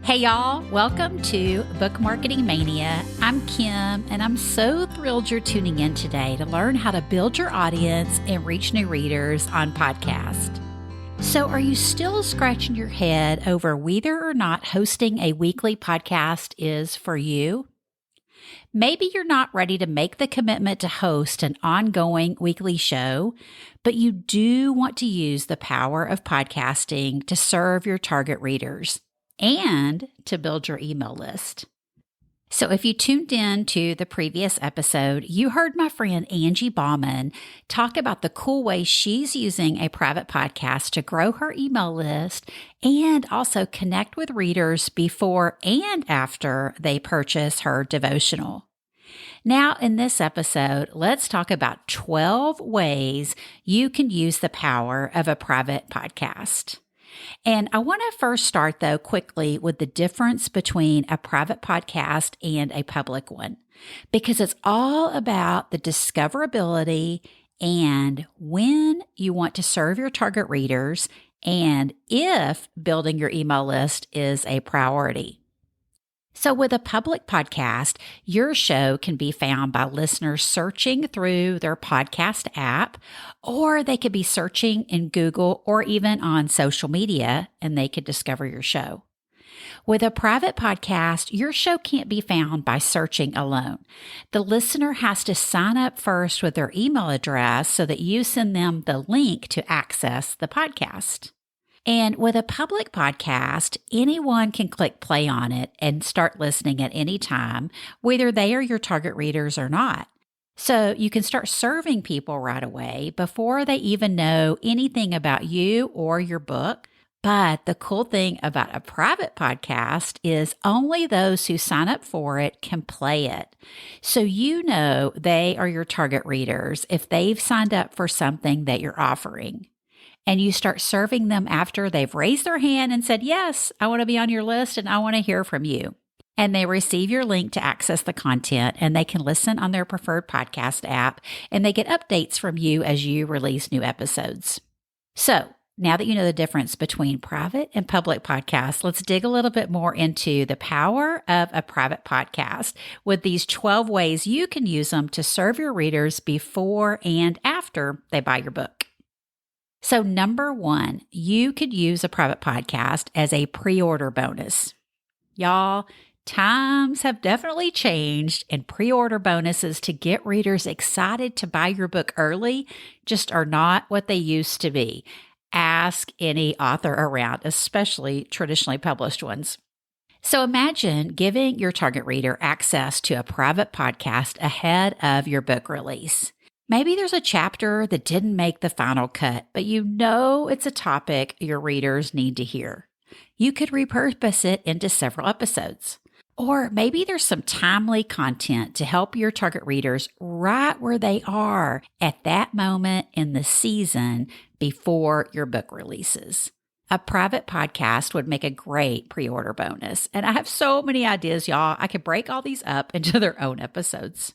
Hey y'all, welcome to Book Marketing Mania. I'm Kim, and I'm so thrilled you're tuning in today to learn how to build your audience and reach new readers on podcast. So are you still scratching your head over whether or not hosting a weekly podcast is for you? Maybe you're not ready to make the commitment to host an ongoing weekly show, but you do want to use the power of podcasting to serve your target readers and to build your email list. So if you tuned in to the previous episode, you heard my friend Angie Baughman talk about the cool way she's using a private podcast to grow her email list and also connect with readers before and after they purchase her devotional. Now, in this episode, let's talk about 12 ways you can use the power of a private podcast. And I want to first start, though, quickly with the difference between a private podcast and a public one, because it's all about the discoverability and when you want to serve your target readers and if building your email list is a priority. So with a public podcast, your show can be found by listeners searching through their podcast app, or they could be searching in Google or even on social media, and they could discover your show. With a private podcast, your show can't be found by searching alone. The listener has to sign up first with their email address so that you send them the link to access the podcast. And with a public podcast, anyone can click play on it and start listening at any time, whether they are your target readers or not. So you can start serving people right away before they even know anything about you or your book. But the cool thing about a private podcast is only those who sign up for it can play it. So you know they are your target readers if they've signed up for something that you're offering. And you start serving them after they've raised their hand and said, yes, I want to be on your list and I want to hear from you. And they receive your link to access the content and they can listen on their preferred podcast app and they get updates from you as you release new episodes. So now that you know the difference between private and public podcasts, let's dig a little bit more into the power of a private podcast with these 12 ways you can use them to serve your readers before and after they buy your book. So number one, you could use a private podcast as a pre-order bonus. Y'all, times have definitely changed and pre-order bonuses to get readers excited to buy your book early just are not what they used to be. Ask any author around, especially traditionally published ones. So imagine giving your target reader access to a private podcast ahead of your book release. Maybe there's a chapter that didn't make the final cut, but you know it's a topic your readers need to hear. You could repurpose it into several episodes. Or maybe there's some timely content to help your target readers right where they are at that moment in the season before your book releases. A private podcast would make a great pre-order bonus. And I have so many ideas, y'all. I could break all these up into their own episodes.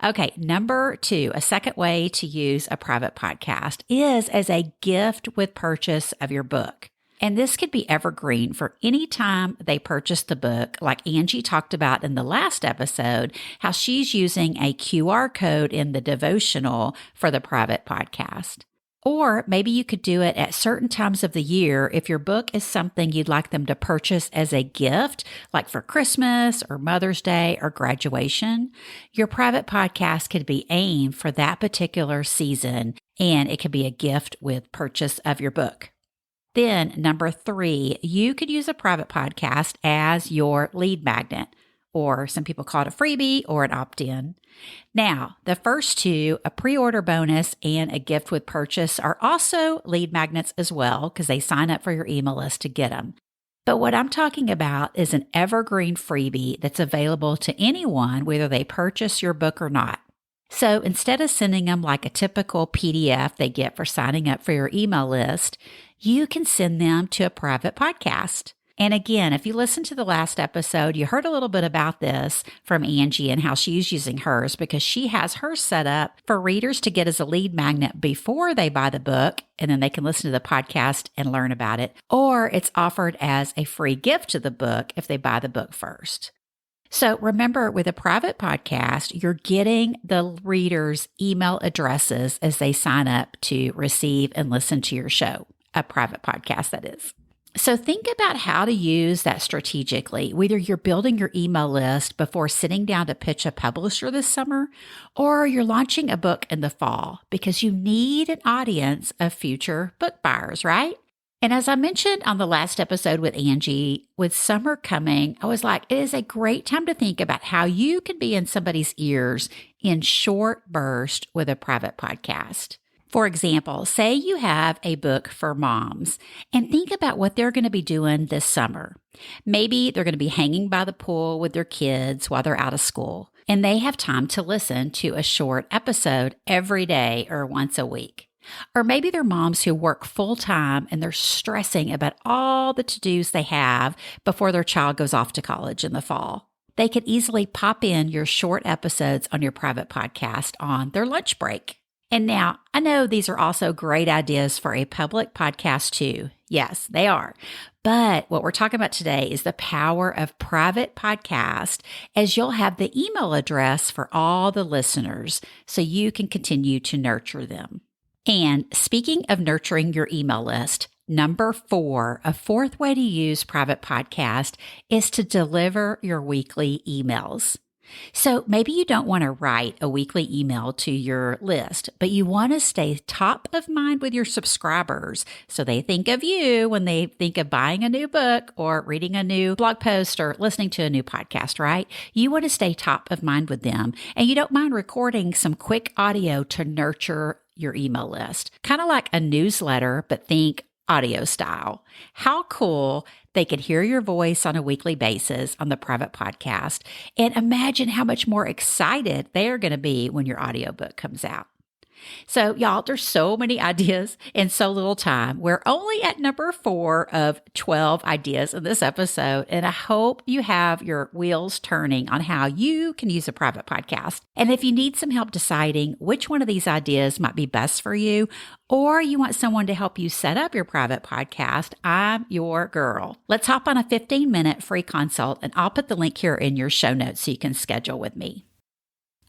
Okay, number two, a second way to use a private podcast is as a gift with purchase of your book. And this could be evergreen for any time they purchase the book, like Angie talked about in the last episode, how she's using a QR code in the devotional for the private podcast. Or maybe you could do it at certain times of the year if your book is something you'd like them to purchase as a gift, like for Christmas or Mother's Day or graduation. Your private podcast could be aimed for that particular season, and it could be a gift with purchase of your book. Then number three, you could use a private podcast as your lead magnet, or some people call it a freebie or an opt-in. Now, the first two, a pre-order bonus and a gift with purchase, are also lead magnets as well because they sign up for your email list to get them. But what I'm talking about is an evergreen freebie that's available to anyone, whether they purchase your book or not. So instead of sending them like a typical PDF they get for signing up for your email list, you can send them to a private podcast. And again, if you listened to the last episode, you heard a little bit about this from Angie and how she's using hers because she has hers set up for readers to get as a lead magnet before they buy the book, and then they can listen to the podcast and learn about it. Or it's offered as a free gift to the book if they buy the book first. So remember, with a private podcast, you're getting the readers' email addresses as they sign up to receive and listen to your show, a private podcast, that is. So think about how to use that strategically, whether you're building your email list before sitting down to pitch a publisher this summer, or you're launching a book in the fall, because you need an audience of future book buyers, right? And as I mentioned on the last episode with Angie, with summer coming, I was like, it is a great time to think about how you can be in somebody's ears in short bursts with a private podcast. For example, say you have a book for moms and think about what they're going to be doing this summer. Maybe they're going to be hanging by the pool with their kids while they're out of school, and they have time to listen to a short episode every day or once a week. Or maybe they're moms who work full time and they're stressing about all the to-dos they have before their child goes off to college in the fall. They could easily pop in your short episodes on your private podcast on their lunch break. And now, I know these are also great ideas for a public podcast too. Yes, they are. But what we're talking about today is the power of private podcast, as you'll have the email address for all the listeners so you can continue to nurture them. And speaking of nurturing your email list, number 4, a fourth way to use private podcast is to deliver your weekly emails. So maybe you don't want to write a weekly email to your list, but you want to stay top of mind with your subscribers so they think of you when they think of buying a new book or reading a new blog post or listening to a new podcast, right? You want to stay top of mind with them, and you don't mind recording some quick audio to nurture your email list. Kind of like a newsletter, but think audio style. How cool they could hear your voice on a weekly basis on the private podcast, and imagine how much more excited they are going to be when your audiobook comes out. So y'all, there's so many ideas in so little time. We're only at number 4 of 12 ideas in this episode, and I hope you have your wheels turning on how you can use a private podcast. And if you need some help deciding which one of these ideas might be best for you, or you want someone to help you set up your private podcast, I'm your girl. Let's hop on a 15-minute free consult, and I'll put the link here in your show notes so you can schedule with me.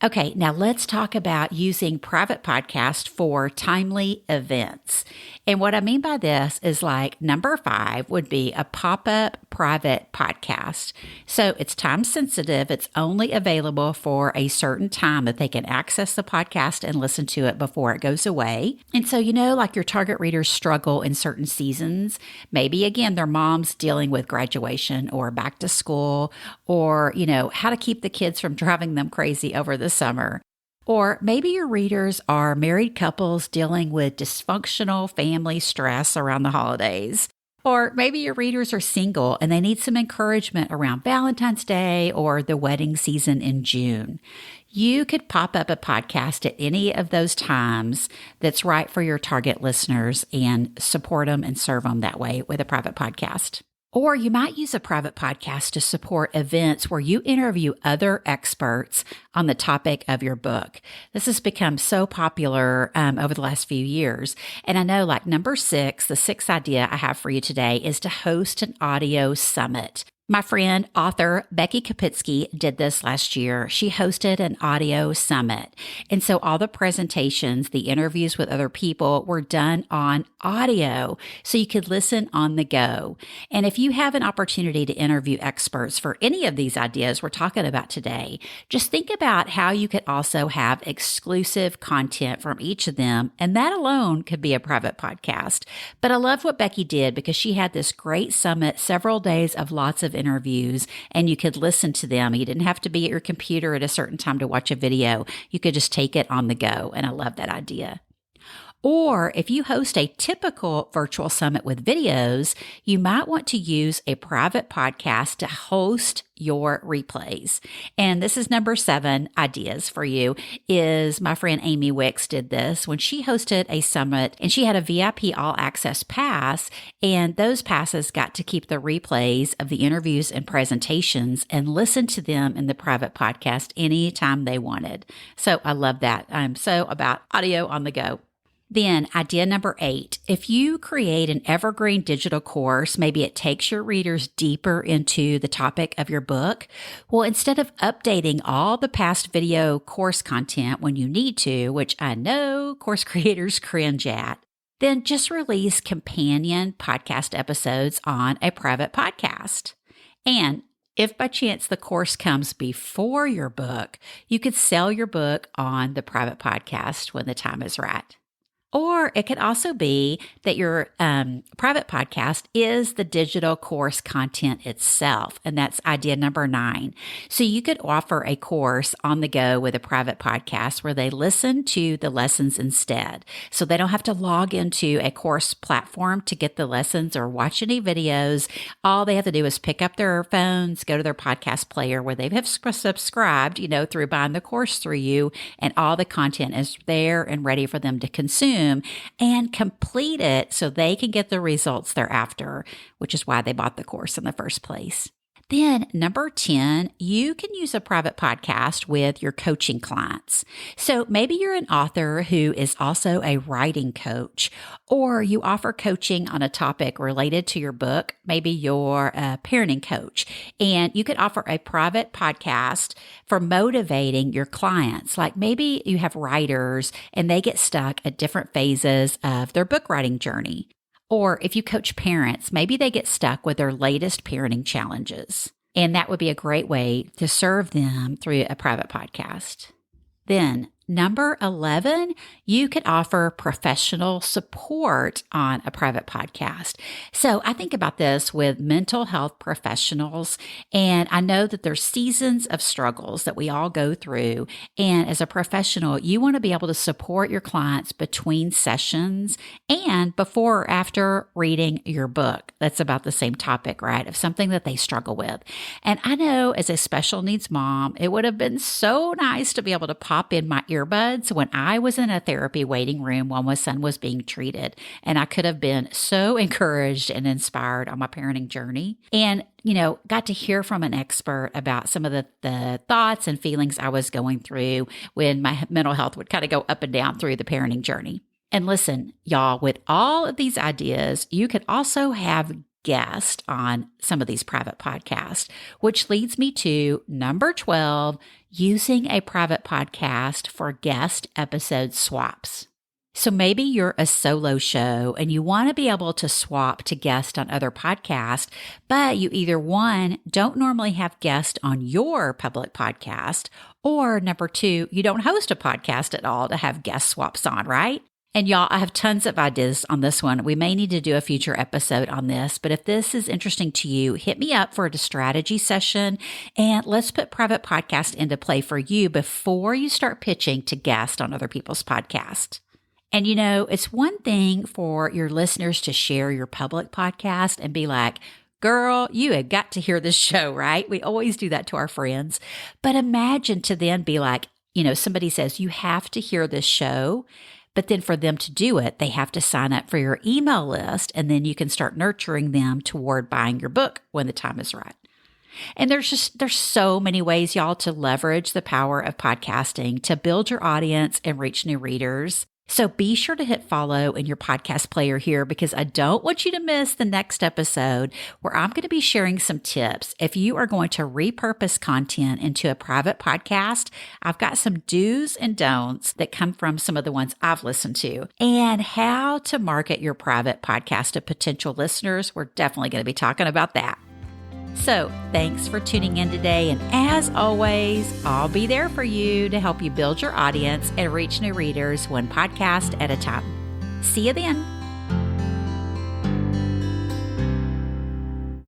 Okay, now let's talk about using private podcast for timely events. And what I mean by this is like number 5 would be a pop-up private podcast. So it's time sensitive. It's only available for a certain time that they can access the podcast and listen to it before it goes away. And so, like your target readers struggle in certain seasons. Maybe again, their mom's dealing with graduation or back to school, or, how to keep the kids from driving them crazy over the summer. Or maybe your readers are married couples dealing with dysfunctional family stress around the holidays. Or maybe your readers are single and they need some encouragement around Valentine's Day or the wedding season in June. You could pop up a podcast at any of those times that's right for your target listeners and support them and serve them that way with a private podcast. Or you might use a private podcast to support events where you interview other experts on the topic of your book. This has become so popular over the last few years. And I know like number 6, the 6th idea I have for you today is to host an audio summit. My friend, author Becky Kapitsky did this last year. She hosted an audio summit. And so all the presentations, the interviews with other people were done on audio so you could listen on the go. And if you have an opportunity to interview experts for any of these ideas we're talking about today, just think about how you could also have exclusive content from each of them. And that alone could be a private podcast. But I love what Becky did because she had this great summit, several days of lots of interviews, and you could listen to them. You didn't have to be at your computer at a certain time to watch a video. You could just take it on the go, and I love that idea. Or if you host a typical virtual summit with videos, you might want to use a private podcast to host your replays. And this is number 7 ideas for you is my friend Amy Wicks did this when she hosted a summit and she had a VIP all access pass, and those passes got to keep the replays of the interviews and presentations and listen to them in the private podcast anytime they wanted. So I love that. I'm so about audio on the go. Then idea number 8, if you create an evergreen digital course, maybe it takes your readers deeper into the topic of your book. Well, instead of updating all the past video course content when you need to, which I know course creators cringe at, then just release companion podcast episodes on a private podcast. And if by chance the course comes before your book, you could sell your book on the private podcast when the time is right. Or it could also be that your private podcast is the digital course content itself. And that's idea number 9. So you could offer a course on the go with a private podcast where they listen to the lessons instead. So they don't have to log into a course platform to get the lessons or watch any videos. All they have to do is pick up their phones, go to their podcast player where they have subscribed, through buying the course through you, and all the content is there and ready for them to consume and complete it so they can get the results they're after, which is why they bought the course in the first place. Then number 10, you can use a private podcast with your coaching clients. So maybe you're an author who is also a writing coach, or you offer coaching on a topic related to your book. Maybe you're a parenting coach, and you could offer a private podcast for motivating your clients. Like maybe you have writers and they get stuck at different phases of their book writing journey. Or if you coach parents, maybe they get stuck with their latest parenting challenges. And that would be a great way to serve them through a private podcast. Then number 11, you could offer professional support on a private podcast. So I think about this with mental health professionals, and I know that there's seasons of struggles that we all go through. And as a professional, you want to be able to support your clients between sessions and before or after reading your book. That's about the same topic, right? Of something that they struggle with. And I know as a special needs mom, it would have been so nice to be able to pop in my earbuds when I was in a therapy waiting room while my son was being treated. And I could have been so encouraged and inspired on my parenting journey. And got to hear from an expert about some of the thoughts and feelings I was going through when my mental health would kind of go up and down through the parenting journey. And listen, y'all, with all of these ideas, you could also have guests on some of these private podcasts, which leads me to number 12, using a private podcast for guest episode swaps. So maybe you're a solo show and you want to be able to swap to guest on other podcasts, but you either one, don't normally have guests on your public podcast, or number 2, you don't host a podcast at all to have guest swaps on, right? And y'all, I have tons of ideas on this one. We may need to do a future episode on this, but if this is interesting to you, hit me up for a strategy session and let's put private podcast into play for you before you start pitching to guests on other people's podcasts. And it's one thing for your listeners to share your public podcast and be like, girl, you have got to hear this show, right? We always do that to our friends. But imagine to then be like, somebody says, you have to hear this show. But then for them to do it, they have to sign up for your email list, and then you can start nurturing them toward buying your book when the time is right. And there's so many ways, y'all, to leverage the power of podcasting to build your audience and reach new readers. So be sure to hit follow in your podcast player here, because I don't want you to miss the next episode where I'm going to be sharing some tips. If you are going to repurpose content into a private podcast, I've got some do's and don'ts that come from some of the ones I've listened to, and how to market your private podcast to potential listeners. We're definitely going to be talking about that. So thanks for tuning in today. And as always, I'll be there for you to help you build your audience and reach new readers one podcast at a time. See you then.